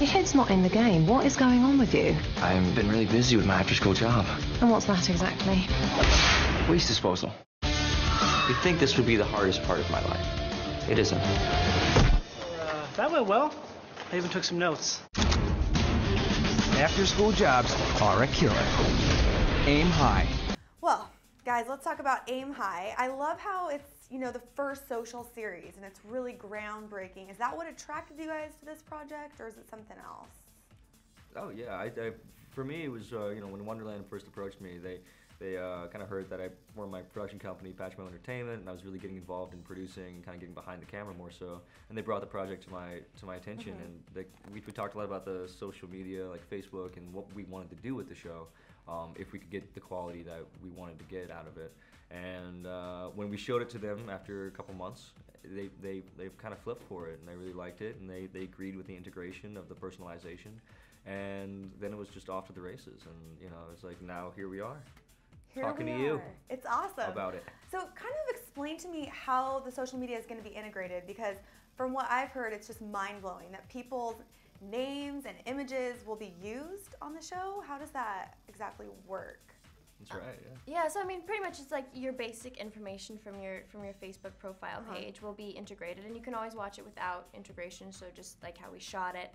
Your head's not in the game. What is going on with you? I've been really busy with my after-school job. And what's that exactly? Waste disposal. You'd think this would be the hardest part of my life. It isn't. That went well. I even took some notes. After-school jobs are a killer. Aim high. Well, guys, let's talk about Aim High. I love how it's, you know, the first social series, and it's really groundbreaking. Is that what attracted you guys to this project, or is it something else? Oh yeah, for me it was you know, when Wonderland first approached me, they kind of heard that I formed my production company, Patchmo Entertainment, and I was really getting involved in producing, kind of getting behind the camera more so. And they brought the project to my attention, and we talked a lot about the social media, like Facebook, and what we wanted to do with the show, if we could get the quality that we wanted to get out of it. And when we showed it to them after a couple months, they kind of flipped for it, and they really liked it, and they agreed with the integration of the personalization. And then it was just off to the races, and you know, it's like, now here we are. Talking to you. It's awesome. About it. So kind of explain to me how the social media is going to be integrated, because from what I've heard, it's just mind-blowing that people's names and images will be used on the show. How does that exactly work? That's right, yeah. Yeah, so I mean, pretty much it's like your basic information from your Facebook profile page will be integrated, and you can always watch it without integration, so just like how we shot it.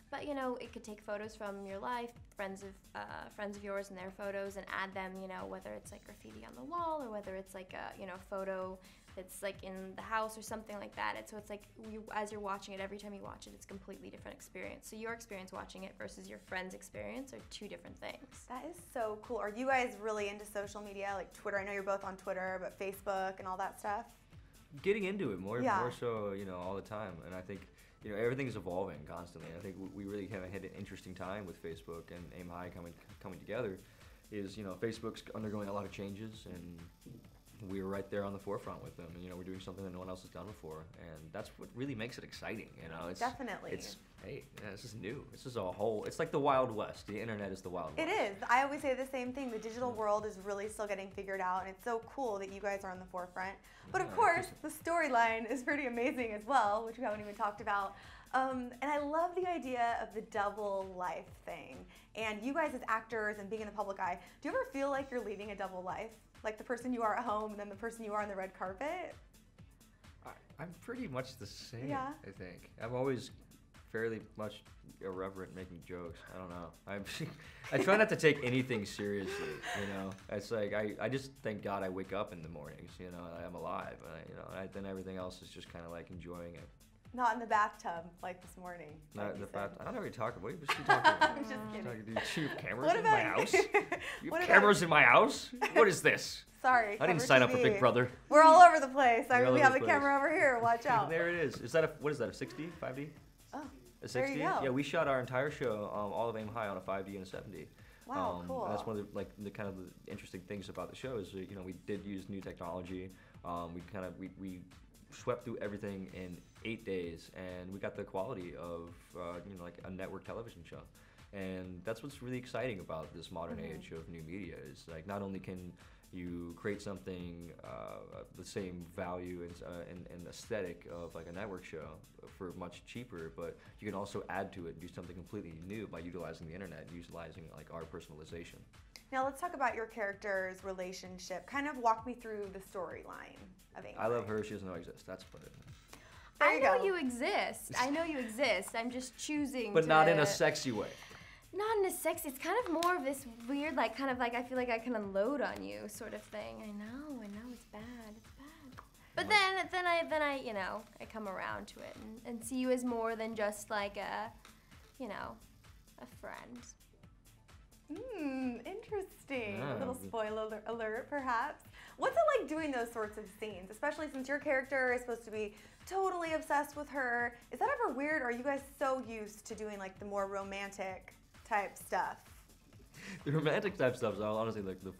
But you know, it could take photos from your life, friends of yours and their photos, and add them. You know, whether it's like graffiti on the wall or whether it's like a photo that's like in the house or something like that. So it's like as you're watching it, every time you watch it, it's a completely different experience. So your experience watching it versus your friend's experience are two different things. That is so cool. Are you guys really into social media, like Twitter? I know you're both on Twitter, but Facebook and all that stuff. Getting into it more so, you know, all the time, and I think, you know, everything's evolving constantly. I think we really kind of hit an interesting time with Facebook and Aim High coming together. Is, you know, Facebook's undergoing a lot of changes, and we were right there on the forefront with them. And, you know, we're doing something that no one else has done before, and that's what really makes it exciting. You know, it's definitely. It's hey, yeah, this is new. This is a whole. It's like the Wild West. The internet is the Wild West. It is. I always say the same thing. The digital world is really still getting figured out, and it's so cool that you guys are on the forefront. But of course, the storyline is pretty amazing as well, which we haven't even talked about. And I love the idea of the double life thing. And you guys as actors and being in the public eye, do you ever feel like you're leading a double life? Like the person you are at home and then the person you are on the red carpet? I'm pretty much the same, yeah. I think. I'm always fairly much irreverent making jokes. I don't know. I try not to take anything seriously, you know. It's like, I just thank God I wake up in the mornings, you know, I'm alive. Then everything else is just kind of like enjoying it. Not in the bathtub like this morning. Not in the bathtub. I don't know what you're talking about. What are you talking about? I'm just kidding. Do you have cameras in my house? You have What cameras in my house? What is this? Sorry. I didn't sign up for Big Brother. We're all over the place. I mean, all we over have the a camera over here. Watch out. There it is. What is that, a 60, 5D? Oh, a 60? there you go. Yeah, we shot our entire show, all of Aim High, on a 5D and a 7D. Wow, cool. And that's one of the kind of the interesting things about the show is, you know, we did use new technology. We swept through everything in 8 days, and we got the quality of you know, like a network television show. And that's what's really exciting about this modern age of new media, is like, not only can you create something the same value and aesthetic of like a network show for much cheaper, but you can also add to it and do something completely new by utilizing the internet, utilizing like our personalization. Now let's talk about your character's relationship. Kind of walk me through the storyline of Aimee. I love her. She doesn't know I exist. That's what it is. I know you exist. I know you exist. I'm just choosing But not in a sexy way. Not in a sexy. It's kind of more of this weird, like, kind of like, I feel like I can unload on you sort of thing. I know, it's bad. It's bad. But then I, you know, I come around to it and see you as more than just like a, you know, a friend. Interesting. Yeah. A little spoiler alert, perhaps. What's it like doing those sorts of scenes, especially since your character is supposed to be totally obsessed with her? Is that ever weird, or are you guys so used to doing like the more romantic type stuff? The romantic type stuff is honestly like the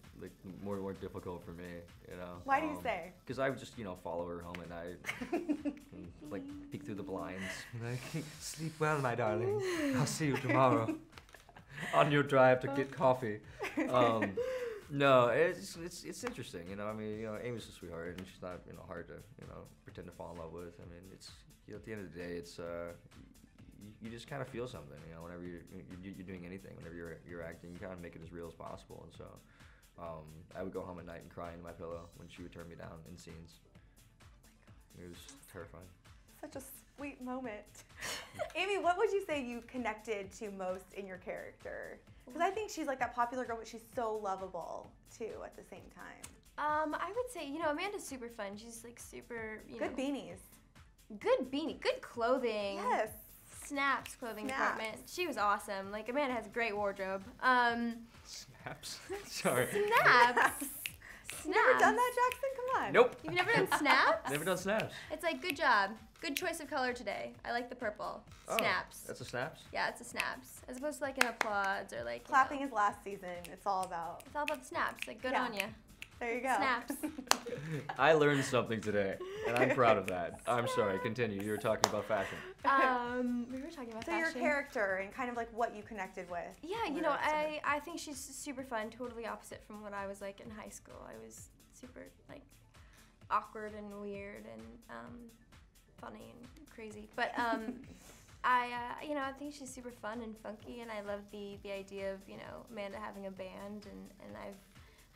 more difficult for me, you know. Why do you say? Because I would just, you know, follow her home at night, and, like, peek through the blinds, like, sleep well, my darling. I'll see you tomorrow on your drive to get coffee. No, it's interesting, you know. I mean, you know, Aimee's a sweetheart, and she's not, you know, hard to, you know, pretend to fall in love with. I mean, it's, you know, at the end of the day, it's you just kind of feel something, you know, whenever you're doing anything, whenever you're acting, you kind of make it as real as possible. And so I would go home at night and cry into my pillow when she would turn me down in scenes. It was terrifying. Such a sweet moment. Aimee, what would you say you connected to most in your character? Because I think she's like that popular girl, but she's so lovable too at the same time. I would say, you know, Amanda's super fun. She's like super, you know. Good beanies. Good beanie, good clothing. Yes. Snaps clothing Snaps. department. She was awesome. Like, Amanda has a great wardrobe. Snaps? Sorry. Snaps. You never done that, Jackson? Come on. Nope. You've never done snaps? Never done snaps. It's like, good job. Good choice of color today. I like the purple. Oh, Snaps. that's a snaps? Yeah, it's a snaps. As opposed to like an applause or like, Clapping is last season. It's all about. It's all about the snaps. Like, good Yeah. on you. There you go. Snaps. I learned something today, and I'm proud of that. I'm sorry, continue. You were talking about fashion. We were talking about So fashion. your character and kind of like what you connected with. Yeah, you know, I think she's super fun, totally opposite from what I was like in high school. I was super like awkward and weird and funny and crazy. But you know, I think she's super fun and funky, and I love the idea of, you know, Amanda having a band, and I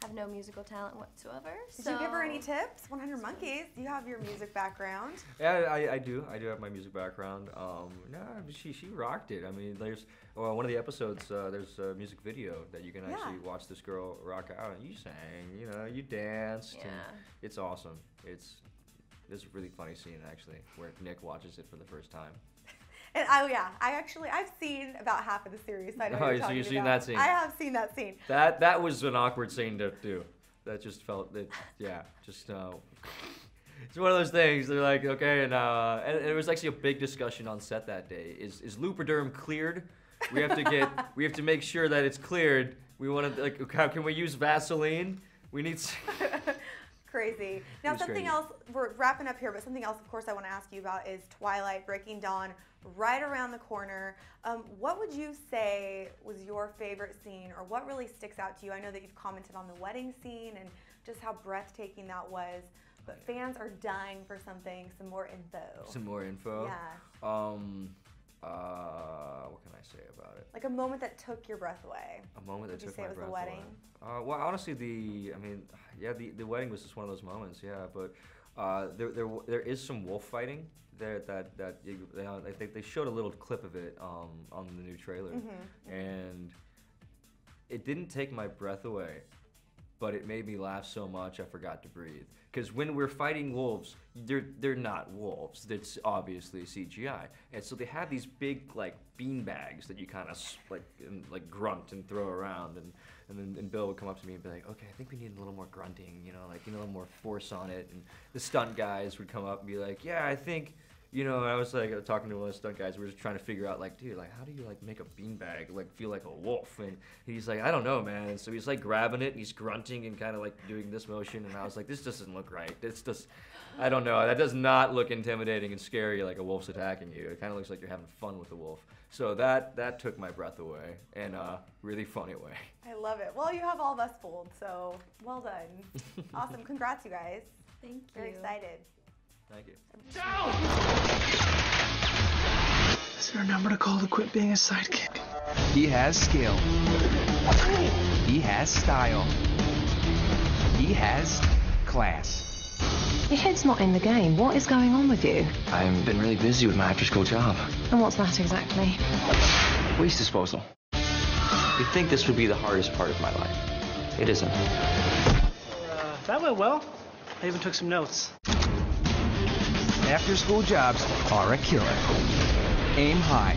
have no musical talent whatsoever. Did you give her any tips? 100 Monkeys. You have your music background. Yeah, I do. I do have my music background. No, she rocked it. I mean, there's one of the episodes. There's a music video that you can actually watch this girl rock out, and you sang. You know, you danced. Yeah. And it's awesome. It's a really funny scene actually, where Nick watches it for the first time. And I've seen about half of the series. So I know what Oh, you're so talking you've seen about. that scene? I have seen that scene. That was an awkward scene to do. That just felt that. Yeah, just. It's one of those things. They're like, okay, and it was actually a big discussion on set that day. Is Lubriderm cleared? We have to make sure that it's cleared. We want to like, how can we use Vaseline? We need. Crazy. Now, something crazy. else, we're wrapping up here, but something else, of course, I want to ask you about is Twilight Breaking Dawn right around the corner. What would you say was your favorite scene, or what really sticks out to you? I know that you've commented on the wedding scene and just how breathtaking that was, but fans are dying for some more info. Some more info? Yeah. What can I say about it? Like a moment that took your breath away. A moment that Would you took say my it was breath the wedding? away. Well, honestly, the wedding was just one of those moments, yeah. But there is some wolf fighting there I think they showed a little clip of it on the new trailer, and it didn't take my breath away, but it made me laugh so much I forgot to breathe. Because when we're fighting wolves, they're not wolves. It's obviously CGI, and so they have these big like bean bags that you kind of like grunt and throw around, and then Bill would come up to me and be like, "Okay, I think we need a little more grunting, you know, like a little more force on it." And the stunt guys would come up and be like, "Yeah, I think." You know, I was like talking to one of the stunt guys. We were just trying to figure out, like, dude, like, how do you like make a beanbag like feel like a wolf? And he's like, I don't know, man. And so he's like grabbing it, and he's grunting and kind of like doing this motion. And I was like, this doesn't look right. It's just, I don't know. That does not look intimidating and scary like a wolf's attacking you. It kind of looks like you're having fun with the wolf. So that took my breath away in a really funny way. I love it. Well, you have all of us fooled, so well done. Awesome. Congrats, you guys. Thank you. Very excited. Thank you. Just remember to call to quit being a sidekick. He has skill. He has style. He has class. Your head's not in the game. What is going on with you? I've been really busy with my after-school job. And what's that exactly? Waste disposal. You'd think this would be the hardest part of my life. It isn't. That went well. I even took some notes. After-school jobs are a killer. Aim high.